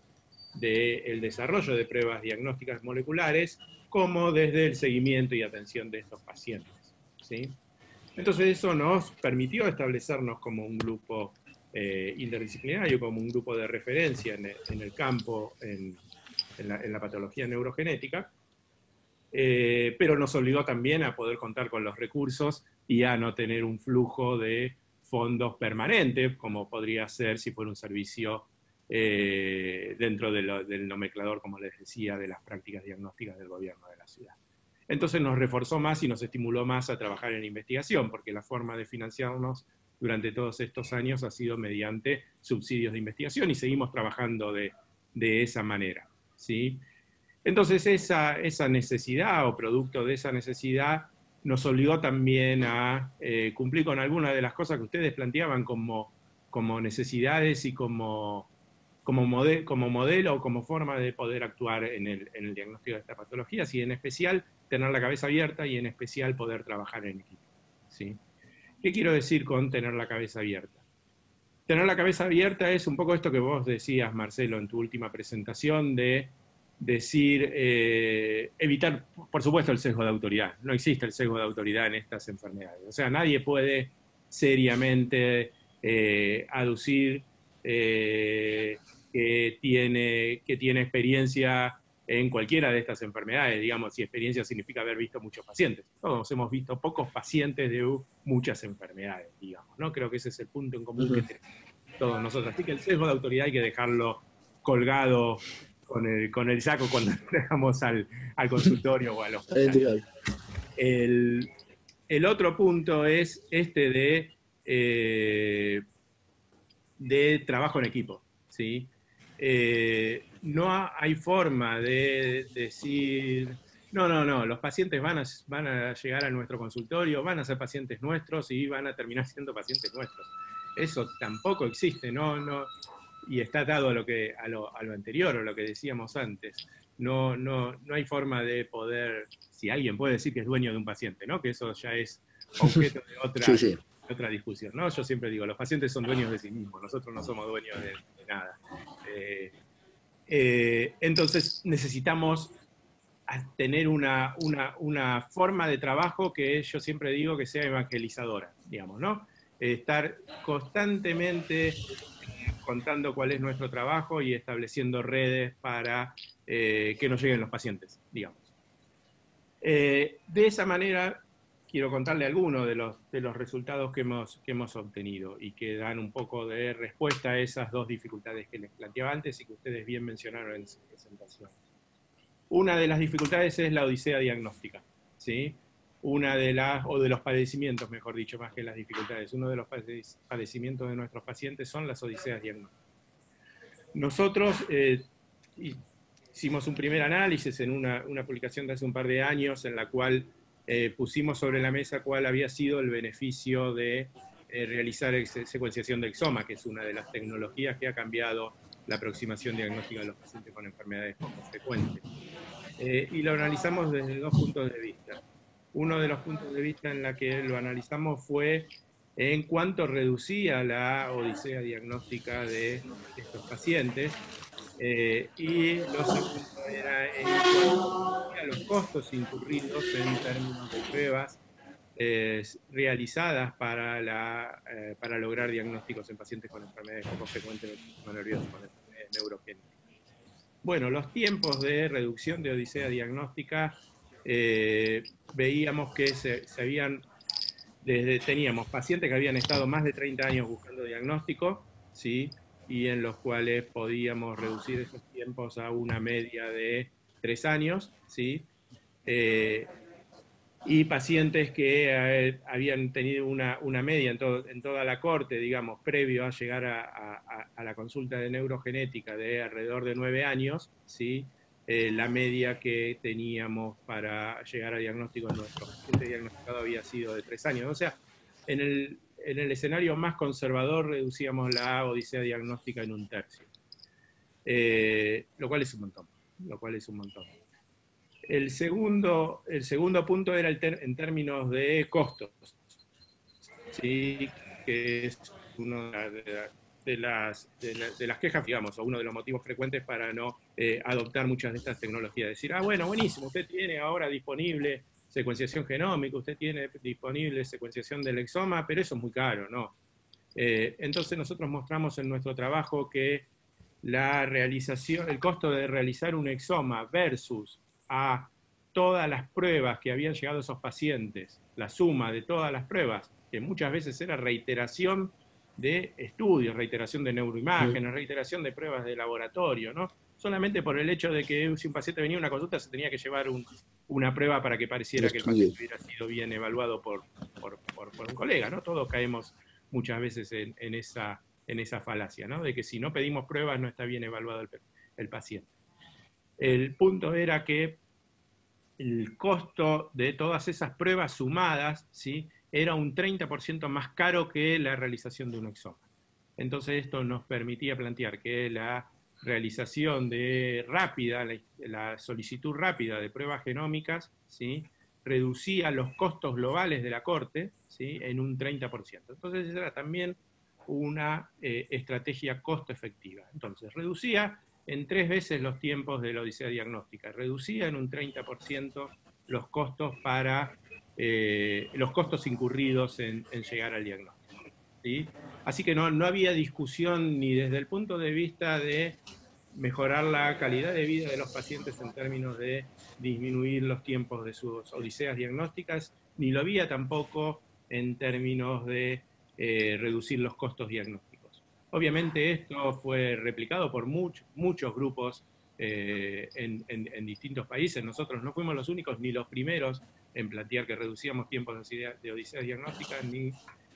del desarrollo de pruebas diagnósticas moleculares, como desde el seguimiento y atención de estos pacientes, ¿sí? Entonces eso nos permitió establecernos como un grupo interdisciplinario, como un grupo de referencia en el campo, en la patología neurogenética, pero nos obligó también a poder contar con los recursos y a no tener un flujo de fondos permanente, como podría ser si fuera un servicio dentro del nomenclador, como les decía, de las prácticas diagnósticas del gobierno de la ciudad. Entonces nos reforzó más y nos estimuló más a trabajar en investigación, porque la forma de financiarnos durante todos estos años ha sido mediante subsidios de investigación y seguimos trabajando de esa manera, ¿sí? Entonces esa necesidad o producto de esa necesidad nos obligó también a cumplir con algunas de las cosas que ustedes planteaban como necesidades y como modelo o como forma de poder actuar en el diagnóstico de estas patologías, y en especial tener la cabeza abierta y en especial poder trabajar en equipo, ¿sí? ¿Qué quiero decir con tener la cabeza abierta? Tener la cabeza abierta es un poco esto que vos decías, Marcelo, en tu última presentación, de decir, evitar, por supuesto, el sesgo de autoridad. No existe el sesgo de autoridad en estas enfermedades. O sea, nadie puede seriamente aducir que tiene experiencia en cualquiera de estas enfermedades, digamos, si experiencia significa haber visto muchos pacientes. Todos hemos visto pocos pacientes de muchas enfermedades, digamos, ¿no? Creo que ese es el punto en común que tenemos todos nosotros. Así que el sesgo de autoridad hay que dejarlo colgado con el saco cuando entramos al consultorio o al hospital. El otro punto es este de trabajo en equipo, ¿sí? No hay forma de decir, no, los pacientes van a llegar a nuestro consultorio, van a ser pacientes nuestros y van a terminar siendo pacientes nuestros. Eso tampoco existe, y está atado a lo anterior, o lo que decíamos antes. No hay forma de poder, si alguien puede decir que es dueño de un paciente, ¿no? Que eso ya es objeto de otra discusión, ¿no? Yo siempre digo, los pacientes son dueños de sí mismos, nosotros no somos dueños de nada. Entonces necesitamos tener una forma de trabajo que yo siempre digo que sea evangelizadora, digamos, ¿no? Estar constantemente contando cuál es nuestro trabajo y estableciendo redes para que nos lleguen los pacientes, digamos. De esa manera, quiero contarle algunos de los resultados que hemos obtenido y que dan un poco de respuesta a esas dos dificultades que les planteaba antes y que ustedes bien mencionaron en su presentación. Una de las dificultades es la odisea diagnóstica, ¿sí? O de los padecimientos, mejor dicho, más que las dificultades. Uno de los padecimientos de nuestros pacientes son las odiseas diagnósticas. Nosotros hicimos un primer análisis en una publicación de hace un par de años en la cual pusimos sobre la mesa cuál había sido el beneficio de realizar secuenciación de exoma, que es una de las tecnologías que ha cambiado la aproximación diagnóstica de los pacientes con enfermedades poco frecuentes. Y lo analizamos desde dos puntos de vista. Uno de los puntos de vista en la que lo analizamos fue en cuánto reducía la odisea diagnóstica de estos pacientes, y lo segundo era en cuanto a los costos incurridos en términos de pruebas realizadas para lograr diagnósticos en pacientes con enfermedades poco frecuentes del sistema nervioso, con enfermedades neurogénicas. Bueno, los tiempos de reducción de odisea diagnóstica, veíamos que teníamos pacientes que habían estado más de 30 años buscando diagnóstico, ¿sí? Y en los cuales podíamos reducir esos tiempos a una media de 3 años, ¿sí? Y pacientes que habían tenido una media en toda la corte, digamos, previo a llegar a la consulta de neurogenética de alrededor de 9 años, ¿sí? La media que teníamos para llegar a diagnóstico en nuestro paciente diagnosticado había sido de 3 años. O sea, en el escenario más conservador reducíamos la odisea diagnóstica en 1/3. Lo cual es un montón. El segundo punto era en términos de costos, ¿sí? Que es una de las quejas, digamos, o uno de los motivos frecuentes para no adoptar muchas de estas tecnologías. Decir, bueno, buenísimo, usted tiene ahora disponible secuenciación genómica, usted tiene disponible secuenciación del exoma, pero eso es muy caro, ¿no? Entonces nosotros mostramos en nuestro trabajo que el costo de realizar un exoma versus a todas las pruebas que habían llegado a esos pacientes, la suma de todas las pruebas, que muchas veces era reiteración de estudios, reiteración de neuroimágenes, reiteración de pruebas de laboratorio, ¿no? Solamente por el hecho de que si un paciente venía a una consulta se tenía que llevar una prueba para que pareciera que el paciente hubiera sido bien evaluado por un colega, ¿no? Todos caemos muchas veces en esa falacia, ¿no? De que si no pedimos pruebas no está bien evaluado el paciente. El punto era que el costo de todas esas pruebas sumadas, ¿sí?, era un 30% más caro que la realización de un examen. Entonces esto nos permitía plantear que la realización la solicitud rápida de pruebas genómicas, ¿sí?, reducía los costos globales de la Corte, ¿sí?, en un 30%. Entonces esa era también una estrategia costo efectiva. Entonces reducía en 3 veces los tiempos de la odisea diagnóstica, reducía en un 30% los costos los costos incurridos en llegar al diagnóstico, ¿sí? Así que no había discusión ni desde el punto de vista de mejorar la calidad de vida de los pacientes en términos de disminuir los tiempos de sus odiseas diagnósticas, ni lo había tampoco en términos de reducir los costos diagnósticos. Obviamente esto fue replicado por muchos grupos en distintos países. Nosotros no fuimos los únicos ni los primeros en plantear que reducíamos tiempos de odiseas diagnósticas ni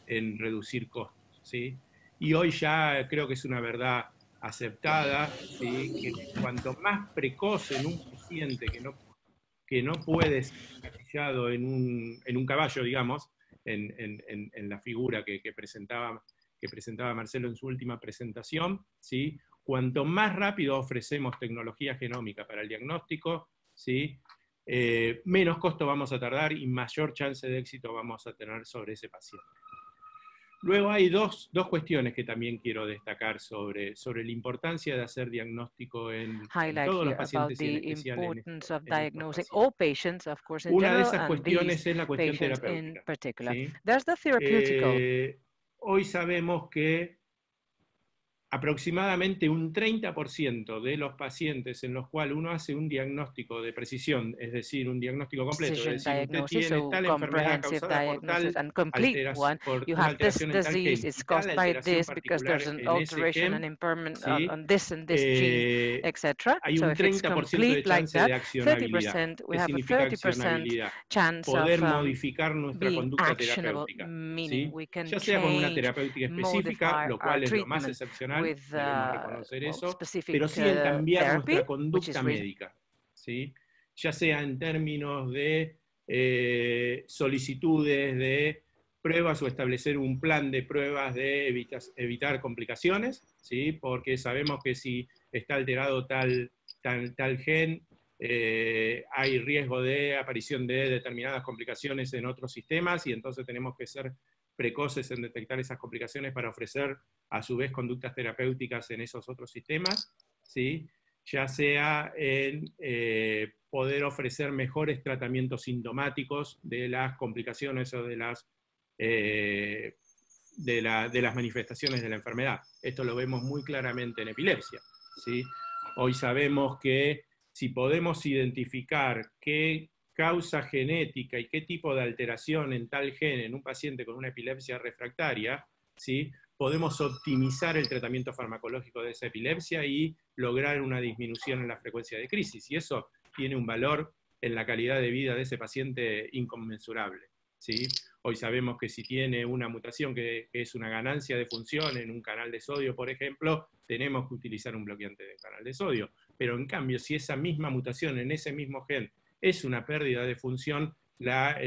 en reducir costos, ¿sí? Y hoy ya creo que es una verdad aceptada, ¿sí?, que cuanto más precoz en un paciente que no puede ser encasillado en un caballo, digamos, en la figura que presentaba Marcelo en su última presentación, ¿sí?, cuanto más rápido ofrecemos tecnología genómica para el diagnóstico, ¿sí?, menos costo vamos a tardar y mayor chance de éxito vamos a tener sobre ese paciente. Luego hay dos cuestiones que también quiero destacar sobre la importancia de hacer diagnóstico en todos los pacientes y en especial en estos pacientes. Una de esas cuestiones es la cuestión terapéutica, ¿sí? Hoy sabemos que aproximadamente un 30% de los pacientes en los cuales uno hace un diagnóstico de precisión, es decir, un diagnóstico completo, es decir, usted tiene tal enfermedad causada por tal alteración, por una alteración en tal gen, y tal alteración particular en ese gen, ¿sí? Hay un 30% de chance de accionabilidad. ¿Qué significa accionabilidad? Poder modificar nuestra conducta terapéutica, ¿sí? Ya sea con una terapéutica específica, lo cual es lo más excepcional, debemos reconocer eso, pero sí en cambiar nuestra conducta médica, ¿sí? Ya sea en términos de solicitudes de pruebas o establecer un plan de pruebas de evitar complicaciones, ¿sí? Porque sabemos que si está alterado tal gen, hay riesgo de aparición de determinadas complicaciones en otros sistemas y entonces tenemos que ser precoces en detectar esas complicaciones para ofrecer a su vez conductas terapéuticas en esos otros sistemas, ¿sí? Ya sea en poder ofrecer mejores tratamientos sintomáticos de las complicaciones o de las manifestaciones de la enfermedad. Esto lo vemos muy claramente en epilepsia, ¿sí? Hoy sabemos que si podemos identificar qué causa genética y qué tipo de alteración en tal gen en un paciente con una epilepsia refractaria, ¿sí?, podemos optimizar el tratamiento farmacológico de esa epilepsia y lograr una disminución en la frecuencia de crisis. Y eso tiene un valor en la calidad de vida de ese paciente inconmensurable, ¿sí? Hoy sabemos que si tiene una mutación que es una ganancia de función en un canal de sodio, por ejemplo, tenemos que utilizar un bloqueante del canal de sodio. Pero en cambio, si esa misma mutación en ese mismo gen es una pérdida de función, la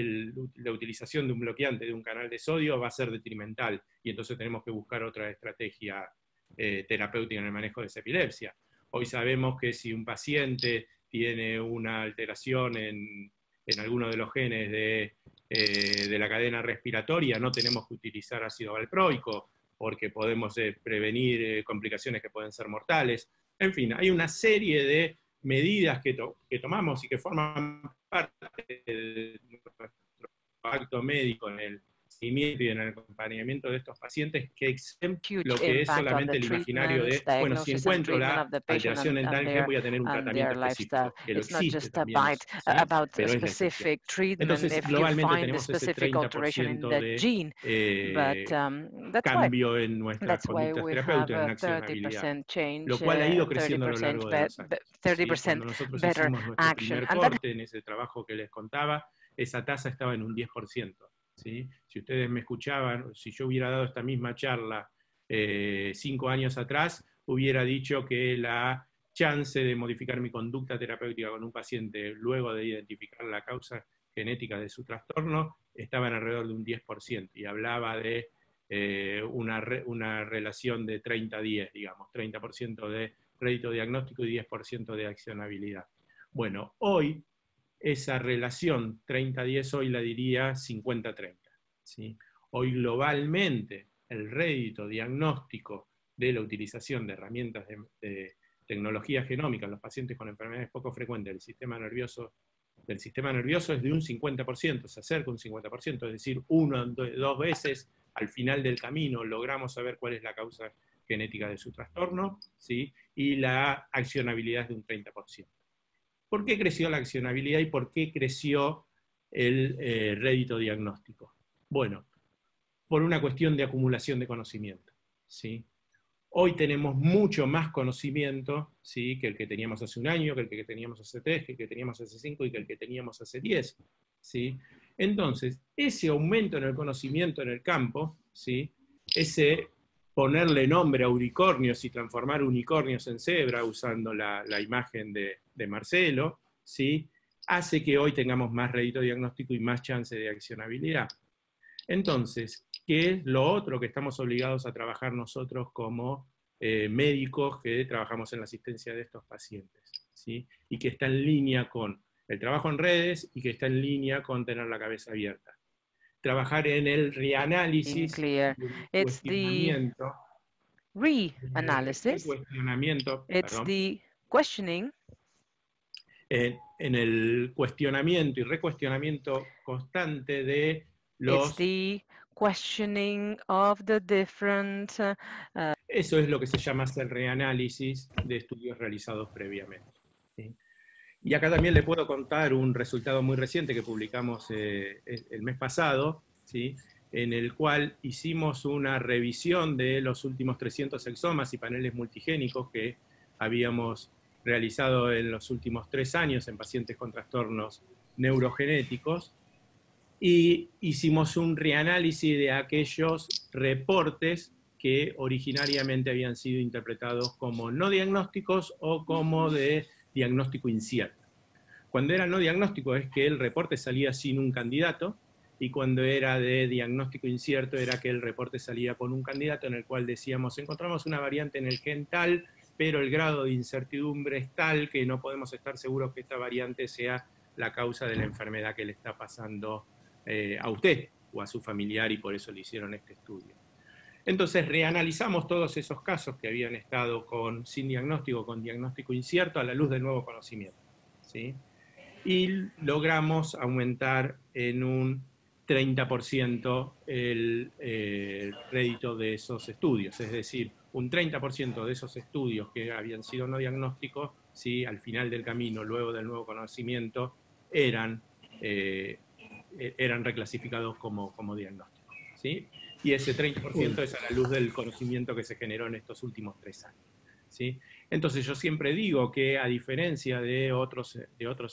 utilización de un bloqueante de un canal de sodio va a ser detrimental y entonces tenemos que buscar otra estrategia terapéutica en el manejo de esa epilepsia. Hoy sabemos que si un paciente tiene una alteración en alguno de los genes de la cadena respiratoria, no tenemos que utilizar ácido valproico porque podemos prevenir complicaciones que pueden ser mortales. En fin, hay una serie de medidas que tomamos y que forman parte de nuestro acto médico en el seguimiento y en el acompañamiento de estos pacientes que exceden huge lo que es impact on solamente the el imaginario de, treatments, bueno, si diagnosis and encuentro treatment la of the patient alteración en tal gen, voy a tener un and tratamiento their lifestyle. específico, que lo It's not existe just también eso, ¿sí? about a Pero es la excepción. specific treatment Entonces, if you globalmente find the tenemos ese specific alteration in 30% that de gene, but cambio en nuestras that's why conductas we terapéuticas, have en a accionabilidad, 30% change, lo cual ha ido creciendo a lo 30% largo de los años. ¿Sí? 30% Cuando nosotros better hicimos nuestro action, primer and that corte en ese trabajo que les contaba, esa tasa estaba en un 10%. ¿Sí? Si ustedes me escuchaban, si yo hubiera dado esta misma charla 5 años atrás, hubiera dicho que la chance de modificar mi conducta terapéutica con un paciente luego de identificar la causa genética de su trastorno estaba en alrededor de un 10%, y hablaba de una relación de 30-10, digamos, 30% de rédito diagnóstico y 10% de accionabilidad. Bueno, hoy esa relación 30-10 hoy la diría 50-30. ¿Sí? Hoy globalmente el rédito diagnóstico de la utilización de herramientas de tecnología genómica en los pacientes con enfermedades poco frecuentes del sistema nervioso es de un 50%, se acerca a un 50%, es decir, 2 veces al final del camino logramos saber cuál es la causa genética de su trastorno, ¿sí? Y la accionabilidad es de un 30%. ¿Por qué creció la accionabilidad y por qué creció el rédito diagnóstico? Bueno, por una cuestión de acumulación de conocimiento, ¿sí? Hoy tenemos mucho más conocimiento, ¿sí? Que el que teníamos hace un año, que el que teníamos hace 3, que el que teníamos hace 5 y que el que teníamos hace 10. ¿Sí? Entonces, ese aumento en el conocimiento en el campo, ¿sí? Ese ponerle nombre a unicornios y transformar unicornios en cebra usando la imagen de Marcelo, ¿sí? Hace que hoy tengamos más rédito diagnóstico y más chance de accionabilidad. Entonces, ¿qué es lo otro que estamos obligados a trabajar nosotros como médicos que trabajamos en la asistencia de estos pacientes? ¿Sí? Y que está en línea con el trabajo en redes y que está en línea con tener la cabeza abierta. Trabajar en el reanálisis, it's the reanalysis, it's the questioning, en el cuestionamiento y recuestionamiento constante de it's the questioning of the different... Eso es lo que se llama hacer reanálisis de estudios realizados previamente. ¿Sí? Y acá también le puedo contar un resultado muy reciente que publicamos el mes pasado, ¿sí? En el cual hicimos una revisión de los últimos 300 exomas y paneles multigénicos que habíamos realizado en los últimos 3 años en pacientes con trastornos neurogenéticos, y hicimos un reanálisis de aquellos reportes que originariamente habían sido interpretados como no diagnósticos o como de diagnóstico incierto. Cuando era no diagnóstico es que el reporte salía sin un candidato, y cuando era de diagnóstico incierto era que el reporte salía con un candidato en el cual decíamos, encontramos una variante en el gen tal, pero el grado de incertidumbre es tal que no podemos estar seguros que esta variante sea la causa de la enfermedad que le está pasando a usted o a su familiar, y por eso le hicieron este estudio. Entonces reanalizamos todos esos casos que habían estado sin diagnóstico, con diagnóstico incierto, a la luz del nuevo conocimiento, ¿sí? Y logramos aumentar en un 30% el rédito de esos estudios, es decir, un 30% de esos estudios que habían sido no diagnósticos, ¿sí? Al final del camino, luego del nuevo conocimiento, eran reclasificados como diagnósticos, ¿sí? Y ese 30% es a la luz del conocimiento que se generó en estos últimos 3 años. ¿Sí? Entonces yo siempre digo que, a diferencia de otros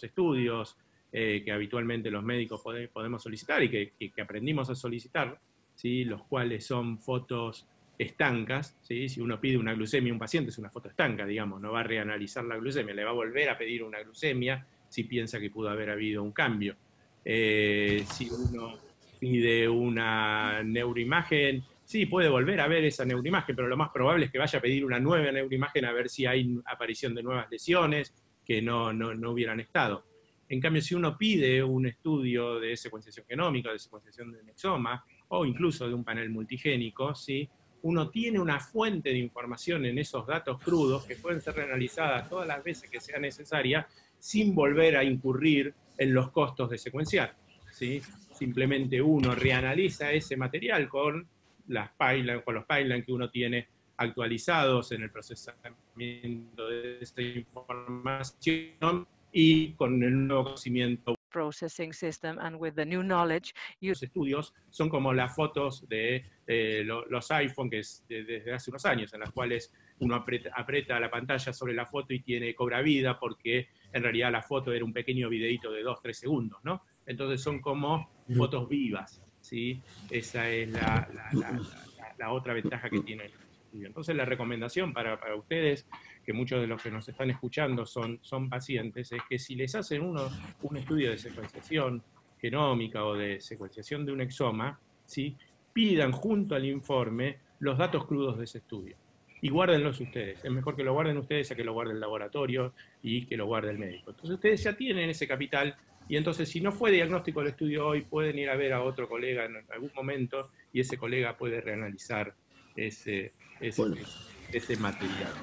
estudios que habitualmente los médicos podemos solicitar y que aprendimos a solicitar, ¿sí? Los cuales son fotos estancas, ¿sí? Si uno pide una glucemia a un paciente es una foto estanca, digamos, no va a reanalizar la glucemia, le va a volver a pedir una glucemia si piensa que pudo haber habido un cambio. Si uno pide una neuroimagen, sí, puede volver a ver esa neuroimagen, pero lo más probable es que vaya a pedir una nueva neuroimagen a ver si hay aparición de nuevas lesiones que no hubieran estado. En cambio, si uno pide un estudio de secuenciación genómica, de secuenciación de exoma, o incluso de un panel multigénico, ¿sí? Uno tiene una fuente de información en esos datos crudos que pueden ser reanalizadas todas las veces que sea necesaria, sin volver a incurrir en los costos de secuenciar, ¿sí? simplemente uno reanaliza ese material con los pipelines que uno tiene actualizados en el procesamiento de esta información y con el nuevo conocimiento. Processing system, and with the new knowledge, Los estudios son como las fotos de los iPhone, que es desde hace unos años, en las cuales uno aprieta la pantalla sobre la foto y cobra vida, porque en realidad la foto era un pequeño videíto de 2-3 segundos, ¿no? Entonces son como fotos vivas, ¿sí? Esa es la otra ventaja que tiene el estudio. Entonces la recomendación para ustedes, que muchos de los que nos están escuchando son pacientes, es que si les hacen un estudio de secuenciación genómica o de secuenciación de un exoma, ¿sí? Pidan junto al informe los datos crudos de ese estudio y guárdenlos ustedes. Es mejor que lo guarden ustedes a que lo guarde el laboratorio y que lo guarde el médico. Entonces ustedes ya tienen ese capital y entonces si no fue diagnóstico el estudio hoy, pueden ir a ver a otro colega en algún momento y ese colega puede reanalizar ese material.